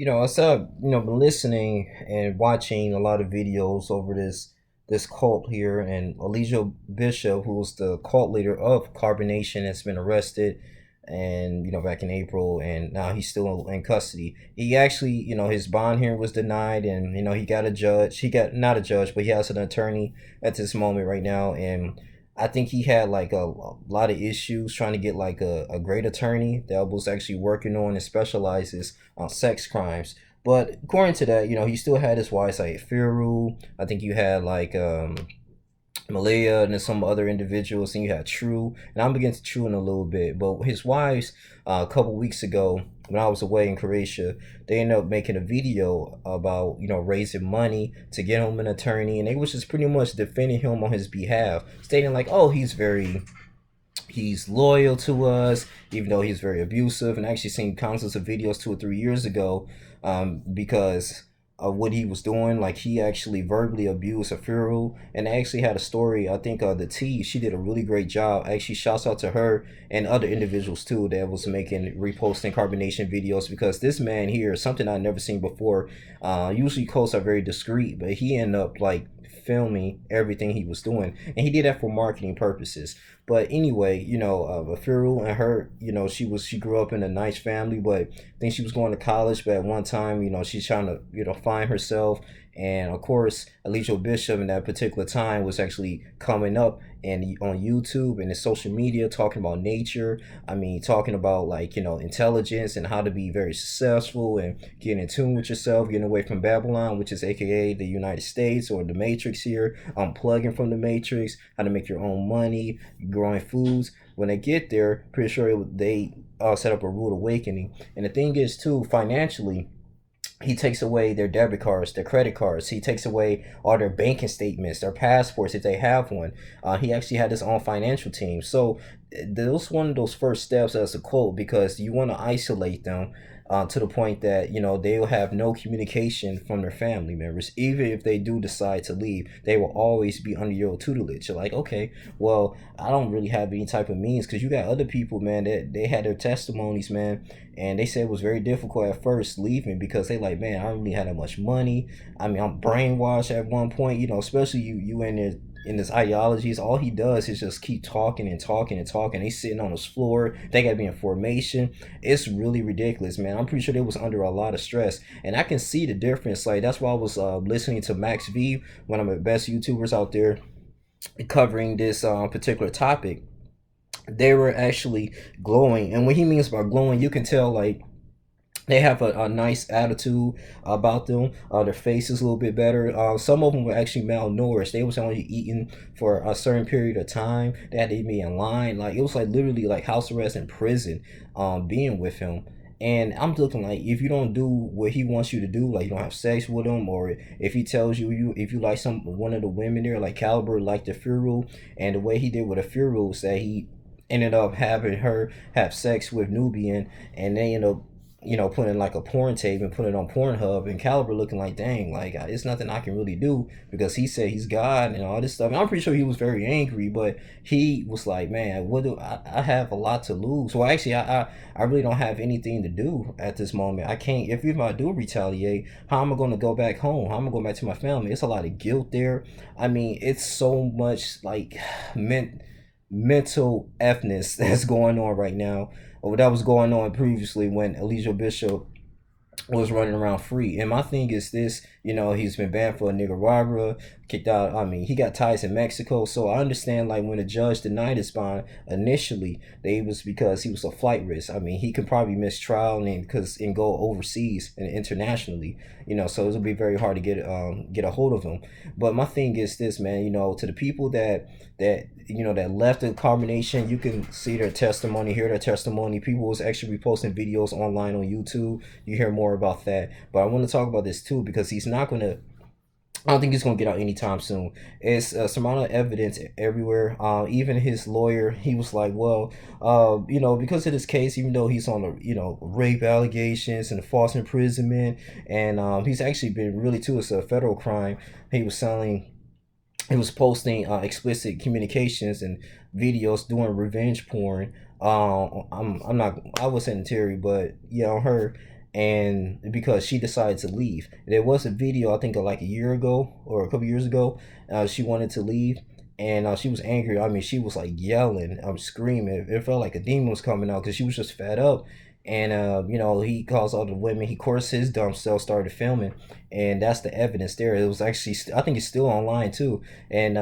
I started, been listening and watching a lot of videos over this cult here, and Elijah Bishop, who was the cult leader of Carbonation, has been arrested, and back in April, and now he's still in custody. He actually, his bond hearing was denied, and he got a judge. He got not a judge, but he has an attorney at this moment right now, and I think he had like a lot of issues trying to get like a great attorney that was actually working on and specializes on sex crimes. But according to that, he still had his wife like Firu. I think you had like Malaya and then some other individuals, and you had True. And I'm against True in a little bit, but his wives a couple weeks ago when I was away in Croatia, they ended up making a video about raising money to get him an attorney, and they was just pretty much defending him on his behalf, stating like, oh, he's loyal to us, even though he's very abusive. And I actually seen countless of videos 2 or 3 years ago, because of what he was doing. Like he actually verbally abused Afiru, and I actually had a story. I think the T, she did a really great job. Actually, shouts out to her and other individuals too that was making reposting carbonation videos, because this man here is something I've never seen before. Usually, coasts are very discreet, but he ended up like filming everything he was doing, and he did that for marketing purposes. But anyway, Afiru and her, she grew up in a nice family, but I think she was going to college. But at one time, she's trying to find herself, and of course, Alicia Bishop in that particular time was actually coming up and on YouTube and in social media talking about nature. I mean, talking about like intelligence and how to be very successful and getting in tune with yourself, getting away from Babylon, which is AKA the United States or the Matrix here, unplugging from the Matrix, how to make your own money, growing foods. When they get there, pretty sure they set up a rude awakening. And the thing is too, financially, he takes away their debit cards, their credit cards. He takes away all their banking statements, their passports if they have one. He actually had his own financial team. So that was one of those first steps as a cult, because you want to isolate them to the point that they'll have no communication from their family members. Even if they do decide to leave, they will always be under your tutelage. You're like, okay, well, I don't really have any type of means, because you got other people, man, that they had their testimonies, man, and they said it was very difficult at first leaving, because they like, man, I don't really have that much money. I mean, I'm brainwashed at one point, especially you in his ideologies. All he does is just keep talking and talking and talking. They sitting on his floor. They got to be in formation. It's really ridiculous, man. I'm pretty sure they was under a lot of stress, and I can see the difference. Like that's why I was listening to Max V, one of the best YouTubers out there, covering this particular topic. They were actually glowing, and what he means by glowing, you can tell like they have a nice attitude about them. Their face is a little bit better. Some of them were actually malnourished. They was only eating for a certain period of time. They had to be in line. Like it was like literally like house arrest in prison. Being with him. And I'm looking like, if you don't do what he wants you to do, like you don't have sex with him, or if he tells you if you like one of the women there, like Caliber, like the Furu, and the way he did with the Furu was that he ended up having her have sex with Nubian, and they ended up putting like a porn tape and putting it on Pornhub, and Caliber looking like, dang, like it's nothing I can really do, because he said he's God and all this stuff. And I'm pretty sure he was very angry, but he was like, man, what do I have a lot to lose. Well, actually, I really don't have anything to do at this moment. I can't, if even I do retaliate, how am I going to go back home? How am I going back to my family? It's a lot of guilt there. I mean, it's so much like mental ethnicness that's going on right now, or that was going on previously when Elijah Bishop was running around free. And my thing is this, he's been banned for Nicaragua, kicked out. I mean, he got ties in Mexico. So I understand like when a judge denied his bond initially, they was because he was a flight risk. I mean, he could probably miss trial and go overseas and internationally, so it'll be very hard to get a hold of him. But my thing is this, man, to the people that left the carbonation, you can see their testimony, hear their testimony. People was actually reposting videos online on YouTube. You hear more about that. But I want to talk about this too, because he's not going to, I don't think he's gonna get out anytime soon. It's some amount of evidence everywhere. Even his lawyer, he was like, well, because of this case, even though he's on rape allegations and false imprisonment, and he's actually been really too. It's a federal crime. He was selling. He was posting explicit communications and videos doing revenge porn. I'm not. I was saying Terry, but yeah, on her. and because she decided to leave. There was a video, I think, like a year ago or a couple years ago. She wanted to leave, and she was angry. I mean, she was like yelling, screaming. It felt like a demon was coming out because she was just fed up. And he calls all the women. He, of course, his dumb self started filming, and that's the evidence there. It was actually, I think, it's still online too. And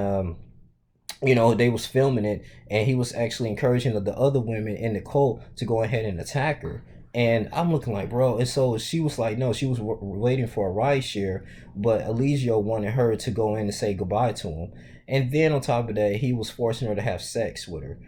they was filming it, and he was actually encouraging the other women in the cult to go ahead and attack her. And I'm looking like, bro. And so she was like, no, she was waiting for a ride share, but Eligio wanted her to go in and say goodbye to him. And then on top of that, he was forcing her to have sex with her.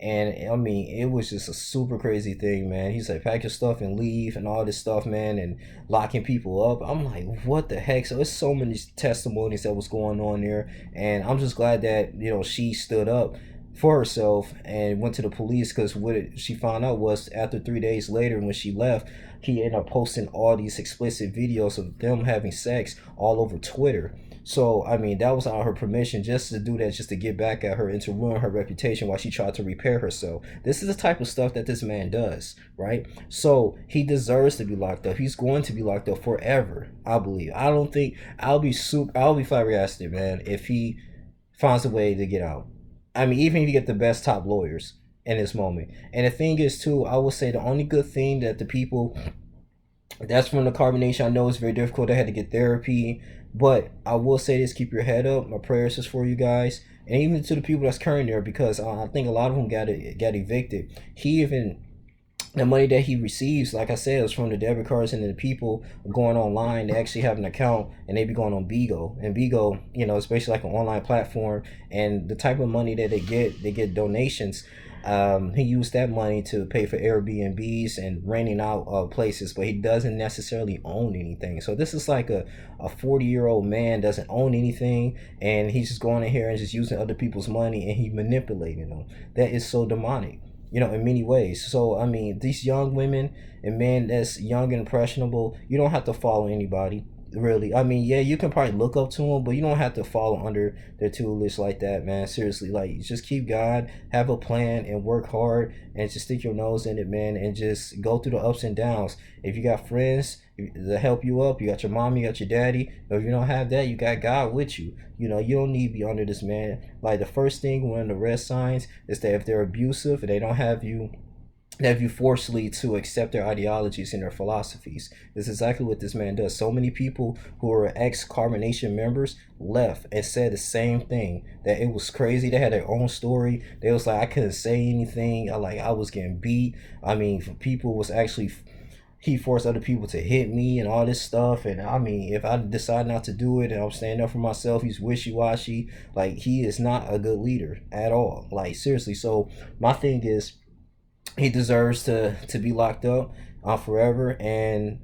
And I mean, it was just a super crazy thing, man. He's like, pack your stuff and leave and all this stuff, man, and locking people up. I'm like, what the heck? So it's so many testimonies that was going on there. And I'm just glad that, she stood up for herself and went to the police, because she found out was after 3 days later when she left, he ended up posting all these explicit videos of them having sex all over Twitter. So I mean, that was out of her permission, just to do that, just to get back at her and to ruin her reputation while she tried to repair herself. This is the type of stuff that this man does, right? So he deserves to be locked up. He's going to be locked up forever, I believe. I don't think I'll be flabbergasted, man, if he finds a way to get out. I mean, even if you get the best top lawyers in this moment. And the thing is, too, I will say the only good thing that the people that's from the carbonation, I know it's very difficult. They had to get therapy, but I will say this: keep your head up. My prayers is for you guys, and even to the people that's current there, because I think a lot of them got evicted. He even the money that he receives, like I said, is from the debit cards, and the people going online. They actually have an account, and they be going on Bigo. And Bigo, it's basically like an online platform. And the type of money that they get donations. He used that money to pay for Airbnbs and renting out places, but he doesn't necessarily own anything. So this is like a 40-year-old man doesn't own anything, and he's just going in here and just using other people's money, and he manipulating them. That is so demonic, in many ways. So I mean, these young women and men that's young and impressionable, you don't have to follow anybody, really. I mean, yeah, you can probably look up to them, but you don't have to follow under their tutelage like that, man. Seriously, like, just keep God, have a plan, and work hard, and just stick your nose in it, man, and just go through the ups and downs. If you got friends to help you up, you got your mom, you got your daddy. If you don't have that, you got God with you. You don't need to be under this man. Like, the first thing, one of the red signs, is that if they're abusive and they don't have you forcefully to accept their ideologies and their philosophies. This is exactly what this man does. So many people who are ex-Carbonation members left and said the same thing, that it was crazy. They had their own story. They was like, I couldn't say anything. I was getting beat. I mean, people was actually, he forced other people to hit me and all this stuff. And I mean, if I decide not to do it and I'm standing up for myself, he's wishy-washy. Like, he is not a good leader at all. Like, seriously. So my thing is, he deserves to be locked up forever. And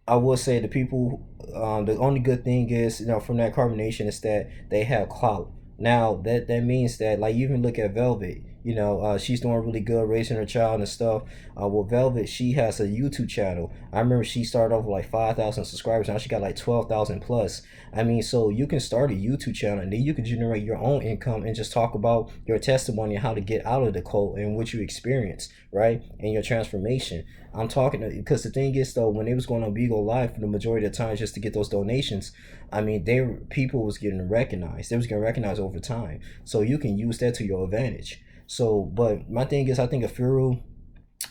I will say the people, the only good thing is, from that carbonation, is that they have clout. Now that means that, like, you even look at Velvet. She's doing really good raising her child and stuff. Well, Velvet, she has a YouTube channel. I remember she started off with like 5,000 subscribers. Now she got like 12,000 plus. I mean, so you can start a YouTube channel, and then you can generate your own income and just talk about your testimony and how to get out of the cult and what you experienced, right? And your transformation. I'm talking because the thing is, though, when they was going on Beagle Live for the majority of the time just to get those donations, I mean, people was getting recognized. They was getting recognized over time. So you can use that to your advantage. So, but my thing is, I think Afiru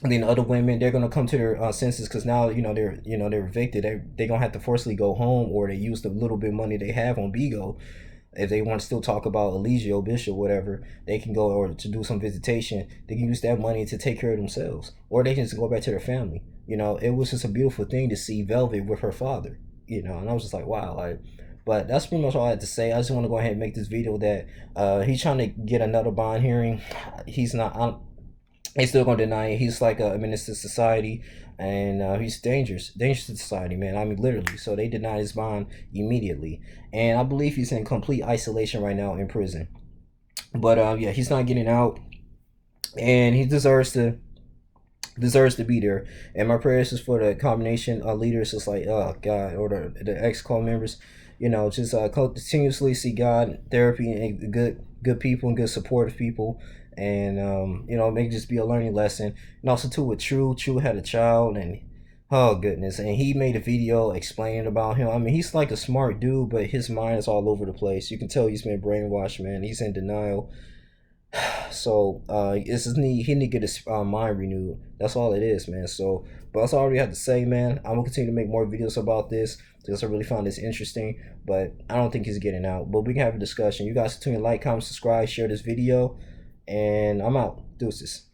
and then other women, they're gonna come to their senses, because now they're evicted. They're gonna have to forcibly go home, or they use the little bit of money they have on Bigo. If they want to still talk about Eligio, Bishop, whatever, they can go, or to do some visitation. They can use that money to take care of themselves, or they can just go back to their family. It was just a beautiful thing to see Velvet with her father. And I was just like, wow, like. But that's pretty much all I had to say. I just want to go ahead and make this video that he's trying to get another bond hearing. He's not. He's still gonna deny it. He's like a menace to society, and he's dangerous to society, man. I mean, literally. So they denied his bond immediately, and I believe he's in complete isolation right now in prison. But yeah, he's not getting out, and he deserves to be there. And my prayers is for the combination leaders, just like, oh God, or the ex-call members. Just continuously see God, therapy, and good people and good supportive people. And it may just be a learning lesson. And also too, with True had a child, and Oh goodness. And he made a video explaining about him. I mean, he's like a smart dude, but his mind is all over the place. You can tell he's been brainwashed, man. He's in denial. So it's his need. He need to get his mind renewed. That's all it is, man. So, but that's all we have to say, man. I'm gonna continue to make more videos about this because I really found this interesting. But I don't think he's getting out. But we can have a discussion. You guys continue to like, comment, subscribe, share this video, and I'm out. Deuces.